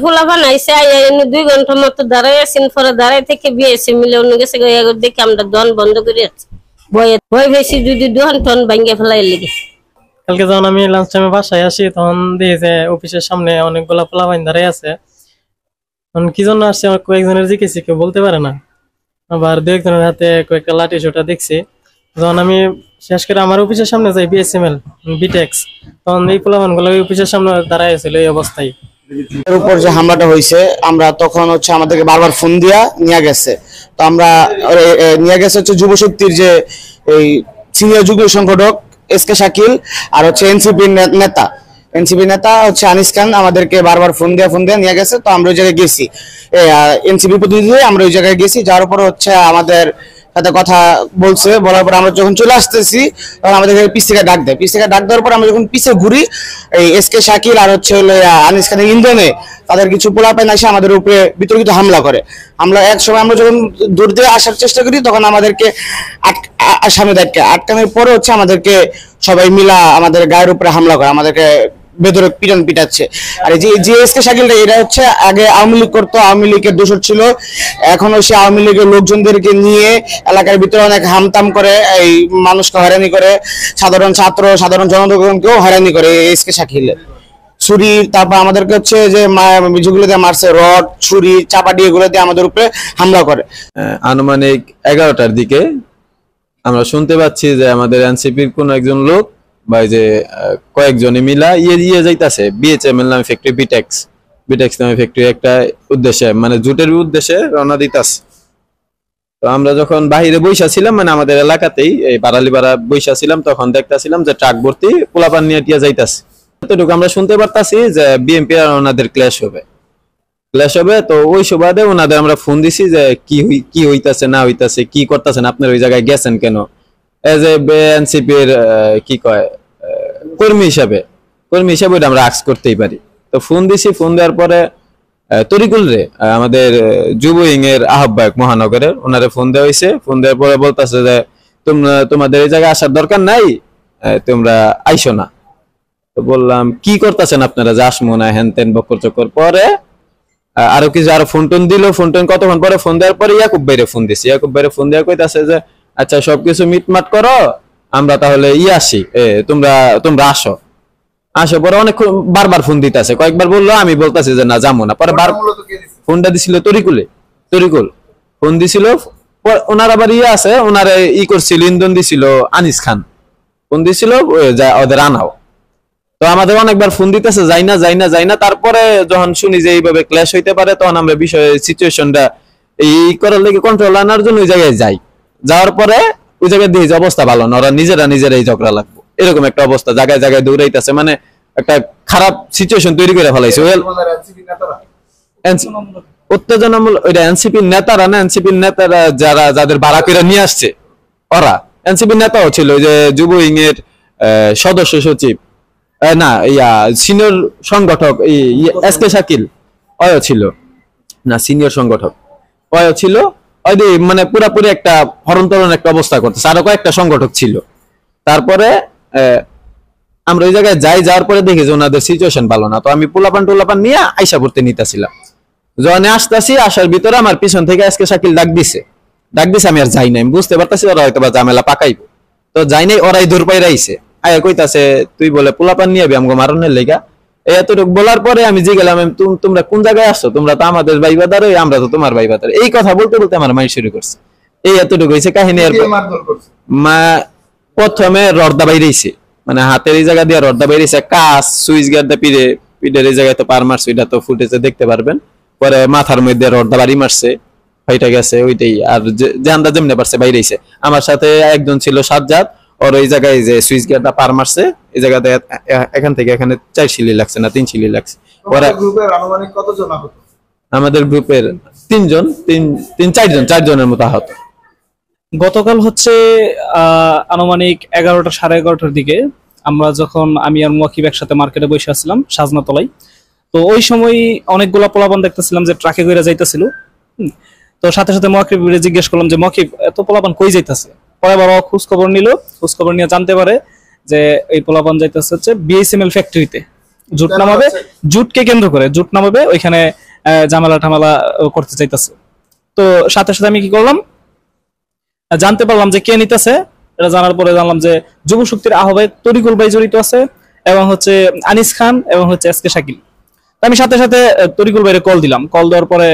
ফুলা বানাইছে 2 ঘন্টা মতো দাঁড়াই আছেন, পরে দাঁড়াই থেকে বিয়েছে মিলে অন্য গেছে দেখে আমরা দোকান বন্ধ করে ভয় বেশি যদি দোকান টোন ভাঙ্গে ফেলাই লেগে। কালকে যখন আমি লাঞ্চ টাইমে বাসায় আসি তখন দেখি যে অফিসের সামনে অনেকগুলা পোলাপাইন দাঁড়াই আছে। তখন কি জন্য আসছে কয়েকজনের জিজ্ঞেসি, কেউ বলতে পারে না। আবার দু একজনের হাতে কয়েকটা লাঠি সোটা দেখছি। যখন আমি শেষ করে আমার অফিসের সামনে যাই বিএসএমএল বিটেক্স, তখন এই পোলাপান গুলো অফিসের সামনে দাঁড়াই আছিল এই অবস্থায়। এর উপর যে হামলাটা হয়েছে আমরা তখন আমাদেরকে বারবার ফোন দিয়া নিয়ে গেছে। তো আমরা নিয়ে গেছে যুব শক্তির যে এই সিনিয়র যুগ্ম সংগঠক এসকে শাকিল আর এনসিপি নেতা আনিস খান আমাদেরকে বারবার ফোন দিয়া নিয়ে গেছে। তো আমরা ওই জায়গায় গেছি, এনসিপি প্রতিনিধি আমরা ওই জায়গায় গেছি। যার উপর আমাদের সাথে কথা বলছে, বলার পর আমরা যখন চলে আসতেছি তখন আমাদের পিছ থেকে ডাক দেওয়ার পর আমরা যখন পিছে ঘুরি, এই এসকে শাকিল আর আনিস খানের ইন্ধনে তাদের কিছু পোলাপাইন এসে আমাদের উপরে বিতর্কিত হামলা করে। এক সময় আমরা যখন দূর দিয়ে আসার চেষ্টা করি তখন আমাদেরকে সামনে আটকানোর পরে আমাদেরকে সবাই মিলা আমাদের গায়ের উপরে হামলা করে, আমাদেরকে বেদরক পিটাচ্ছে। আর যে এসকে শাকিলটা এটা আগে আওয়ামী লীগ করতো, আওয়ামী লীগের দোষর ছিল, এখনো সে আওয়ামী লীগের লোকজনদেরকে নিয়ে এলাকার ভিতরে অনেক হামতাম করে, এই মানুষকে হয়রানি করে, সাধারণ ছাত্র সাধারণ জনগণকেও হয়রানি করে এসকে শাকিল। ছুরি, তারপর আমাদেরকে যে যেগুলো দিয়ে মারছে, রড ছুরি চাপাটি এগুলো দিয়ে আমাদের উপরে হামলা করে। আনুমানিক 11টার দিকে আমরা শুনতে পাচ্ছি যে আমাদের এনসিপির কোন একজন লোক বা যে কয়েকজনে মিলা যাইতাছে বিএচএমএল নামে ফ্যাক্টরি, বিটেক্স নামে ফ্যাক্টরি একটা উদ্দেশ্যে, মানে জুটের উদ্দেশ্যে রওনা দিতাছে। তো আমরা যখন বাহিরে বইসা ছিলাম, মানে আমাদের এলাকাতেই এই বারালিপাড়া বইসা ছিলাম, তখন দেখতাছিলাম যে ট্রাক ভর্তি পোলাপান নিয়ে টিয়া যাইতাছে। এতটুকু আমরা শুনতে পারতাছি যে বিএমপি আর ওনাদের ক্ল্যাশ হবে। তো ওই সুবাদে ওনাদের আমরা ফোন দিছি যে কি হইতাছে না হইতাছে, কি করতেছেন আপনার, ওই জায়গায় গেছেন কেন, এজ এ এনসিপির কি কয় কর্মী হিসাবে ওইটা আমরা আক্স করতেই পারি। তো ফোন দিছি, ফোন দেওয়ার পরে তরিকুল রে আমাদের যুব উইং এর আহ্বায়ক মহানগরের, ওনারে ফোন দেওয়া হয়েছে। ফোন দেওয়ার পরে বলতেছে যে তোমাদের এই জায়গায় আসার দরকার নাই, তোমরা আইসো না। তো বললাম কি করতেছেন আপনারা, যে আসমো না হেন তেন বকর চক্কর। পরে আরো ফোন টোন দিল। ফোন টোন কতক্ষণ পরে ফোন দেওয়ার পরে ইয়াকুব ভাইরে ফোন দিছি। ইয়াকুব ভাইরে ফোন দেওয়া কইতাছে যে আচ্ছা সবকিছু মিটমাট করো, আমরা তাহলে আসি, তোমরা আসো। পরে অনেক বারবার ফোন দিতেছে, কয়েকবার বললো, আমি বলতেছি যে না যাবো না। পরে ফোনটা দিছিল তরিকুল ফোন দিছিল। ওনার আবার আছে, ওনারে করছিল, ইন্ধন দিছিল আনিস খান, ফোন দিছিল ওদের আনাও। তো আমাদের অনেকবার ফোন দিতেছে, যাই না। তারপরে যখন শুনি যে এইভাবে ক্ল্যাশ হইতে পারে, তখন আমরা সিচুয়েশনটা এই করার লেগে কন্ট্রোল আনার জন্য ওই জায়গায় যাওয়ার পরে ওই জায়গায় দেখি যে অবস্থা ভালো না, ওরা নিজেরাই ঝগড়া লাগবো, এরকম একটা অবস্থা, জায়গায় দৌড়াইতেছে, মানে একটা খারাপ সিচুয়েশন তৈরি করে ফেলাইছে। উত্তেজনামূলক ওইটা এনসিপির নেতারা না, এনসিপির নেতারা যাদের ভাড়া করে নিয়ে আসছে ওরা, এনসিপির নেতাও ছিল, যে যুব উইং এর সদস্য সচিব না সিনিয়র সংগঠক এসকে শাকিল অয় ছিল না, সিনিয়র সংগঠক অয় ছিল, মানে পুরাপুরি একটা হরন্তরণ একটা অবস্থা করতেছে। আরো কয়েকটা সংগঠক ছিল। তারপরে আমরা ওই জায়গায় যাওয়ার পরে দেখি যে ওনাদের সিচুয়েশন ভালো না। তো আমি পোলাপান নিয়ে আইসা পড়তে নিতেছিলাম। যখন আসতেছি, আসার ভিতরে আমার পিছন থেকে এসকে শাকিল ডাক দিছে। আমি আর যাই নাই, আমি বুঝতে পারতেছি ওরা হয়তো বা ঝামেলা পাকাইবো। তো যাই নাই, ওরাই দূর পাই রাইছে। আয়া কইতাছে তুই বলে পোলাপান নিয়ে আমগো মারণের লেগা। এতটুকু বলার পরে আমি যে গেলাম, তোমরা কোন জায়গায় আসছো, তোমরা তো আমাদের ভাই বাদার, আমরা তো তোমার ভাই বাদার। এই কথা বলতে আমার মাই শুরু করছে। এতটুকু হয়েছে কাহিনী। মা প্রথমে রডদা বাইরেছে, মানে হাতের এই জায়গা দিয়ে রডদা বাইরেছে, কাজ সুইচ গার্ড দিয়ে পিঠের এই জায়গায় তো পার মারছে, ওইটা তো ফুটেজে দেখতে পারবেন। পরে মাথার মধ্যে রডদা বাড়ি মারছে, হইটা গেছে ওইটাই। আর যে আন্দাজ যেমনে পারছে বাইরেছে। আমার সাথে একজন ছিল সাজ্জাদ, ওর ওই জায়গায় যে সুইচ গেটটা পার মারছে, এই জায়গাতে এখান থেকে এখানে 4 শিলি লাগছে না 3 শিলি লাগছে। আমাদের গ্রুপের 4জনের মতো আহত। গতকাল আনুমানিক 11টা সাড়ে 11টার দিকে আমি আর মুয়াকিব একসাথে মার্কেটে বসে আসছিলাম সাজনাতলায়। তো ওই সময় অনেকগুলা পোলাপান দেখতেছিলাম যে ট্রাকে করে যাইতেছিল। তো সাথে সাথে মুয়াকিব জিজ্ঞেস করলাম যে মুয়াকিব এত পোলাপান কই যাইতেছে। পরে বাবা খোঁজ খবর নিয়ে জানতে পারে যে এই পোলাপান যাইতেছে বিএসএমএল ফ্যাক্টরিতে। জুট নামাবে, জুটকে কেন্দ্র করে জুট নামাবে, ওইখানে ঝামেলা ঠামেলা করতে চাইতেছে। তো সাথে সাথে আমি কি করলাম, জানতে পারলাম যে কে নিতেছে। এটা জানার পরে জানলাম যে যুব শক্তির আহ্বায়ক তরিকুল ভাই জড়িত আছে, এবং হচ্ছে আনিস খান, এবং হচ্ছে এসকে শাকিল। আমি সাথে সাথে তরিকুল ভাইরে কল দিলাম। কল দেওয়ার পরে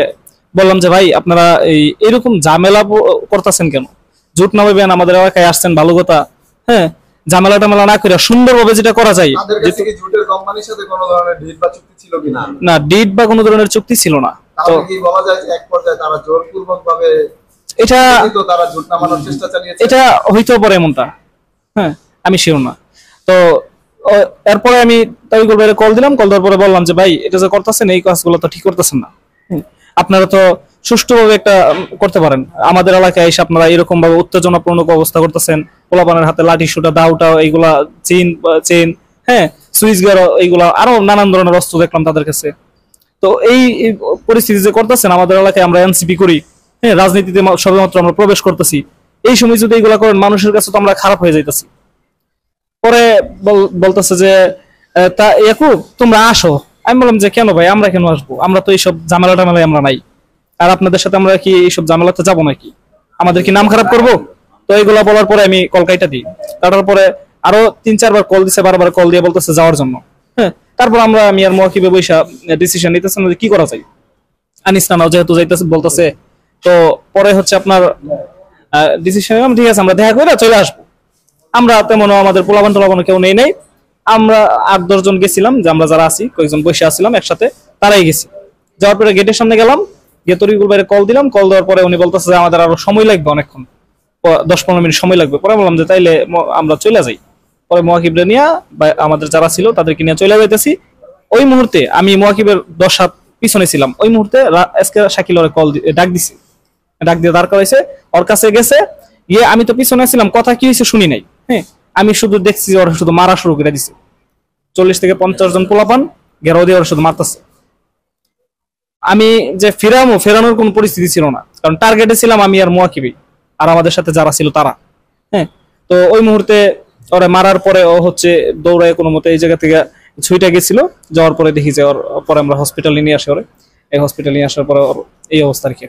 বললাম যে ভাই আপনারা এরকম ঝামেলা করতেছেন কেন? জুট নামাবেন, আমাদের এলাকায় আসছেন, ভালো কথা। হ্যাঁ, ঝামেলা টামেলা না করে সুন্দরভাবে যেটা করা যায়। জুটের কোম্পানির সাথে কোনো ধরনের ডিল বা চুক্তি ছিল কিনা? না, ডিড বা কোনো ধরনের চুক্তি ছিল না। তো কি বলা যায় যে এক পর্যায়ে তারা জোরপূর্বকভাবে এটা তারা জুট নামানোর চেষ্টা চালিয়েছে? এটা হইতেও পারে এমনটা, হ্যাঁ, আমি শিওর না। তো এরপরে আমি তরিকুল ভাইরে কল দিলাম। কল দেওয়ার পরে বললাম যে ভাই এটা যে করতেছেন এই কাজগুলো তো ঠিক করতেছেন না, আপনারা তো সুষ্ঠুভাবে একটা করতে পারেন। আমাদের এলাকায় এসে আপনারা এরকম ভাবে উত্তেজনাপূর্ণ অবস্থা করতেছেন, পোলাপানের হাতে লাঠি সুটা দাউটা এইগুলা চেন, হ্যাঁ, সুইচ গেয়ার, এইগুলা আরো নানান ধরনের অস্ত্র দেখলাম তাদের কাছে। তো এই পরিস্থিতি যে করতেছেন, আমাদের এলাকায় আমরা এনসিপি করি, হ্যাঁ, রাজনীতিতে সবেমাত্র আমরা প্রবেশ করতেছি, এই সময় যদি এইগুলা করেন মানুষের কাছে তো আমরা খারাপ হয়ে যাইতেছি। পরে বলতেছে যে তা ইয়াকুব তোমরা আসো। আমি বললাম যে কেন ভাই, আমরা কেন আসবো, আমরা তো এইসব ঝামেলা টামেলায় আমরা নাই, আর আপনাদের সাথে আমরা কি এইসব ঝামেলাতে যাবো নাকি? আমাদের কি নাম খারাপ করবো? তো এইগুলা বলার পরে আমি কল কাইটা দিই। কাটার পরে আরো 3-4 বার কল দিছে, বারবার কল দিয়ে বলতেছে যাওয়ার জন্য। হ্যাঁ, তারপর আমি আর মুয়াকিবে বৈশা ডিসিশন নিতেছেন যে কি করা যায়। আনিস নানাও যেহেতু যাইতেছে বলতেছে, তো পরে হচ্ছে আপনার ডিসিশন নিলাম, ঠিক আছে আমরা দেখা করে চলে আসবো। আমরা তেমন আমাদের পোলাবান কেউ নেই। আমরা 8-10 জন গেছিলাম, যে আমরা যারা আছি কয়েকজন বসে আসছিলাম একসাথে, তারাই গেছি। যাওয়ার পরে গেটের সামনে গেলাম, গিয়ে তরিকুল ভাইরে কল দিলাম। কল দেওয়ার পরে উনি বলতেছে যে আমাদের আরো সময় লাগবে, অনেকক্ষণ, 10-15 মিনিট সময় লাগবে। পরে বললাম যে তাইলে আমরা চলে যাই। পরে মুয়াকিবরে নিয়ে আমাদের যারা ছিল তাদেরকে নিয়ে চলে যাইতেছি। ওই মুহূর্তে আমি মুয়াকিবের 10 হাত পিছনে ছিলাম। ওই মুহূর্তে এসকে শাকিল ওরে ডাক দিয়ে দাঁড় করাইছে, ওর কাছে গেছে। গিয়ে আমি তো পিছনে ছিলাম, কথা কি হয়েছে শুনি নাই। হ্যাঁ, আমি শুধু দেখছি ওরা শুধু মারা শুরু করে দিছে। 40 থেকে 50 জন পোলাপান ঘেরাও দিয়ে ওরা শুধু মারতেছে। আমি যে ফেরানোর কোন পরিস্থিতি ছিল না, কারণ টার্গেটে ছিলাম আমি আর মুয়াকিবি, আর আমাদের সাথে যারা ছিল তারা। হ্যাঁ, তো ওই মুহূর্তে ওরা মারার পরে ও হচ্ছে দৌড়ায় কোনো মতে এই জায়গা থেকে ছুটে গেছিল। যাওয়ার পরে দেখি যে ওর পরে আমরা হসপিটালে নিয়ে আসি। ওরে এই হসপিটালে নিয়ে আসার পরে এই অবস্থা আর কি।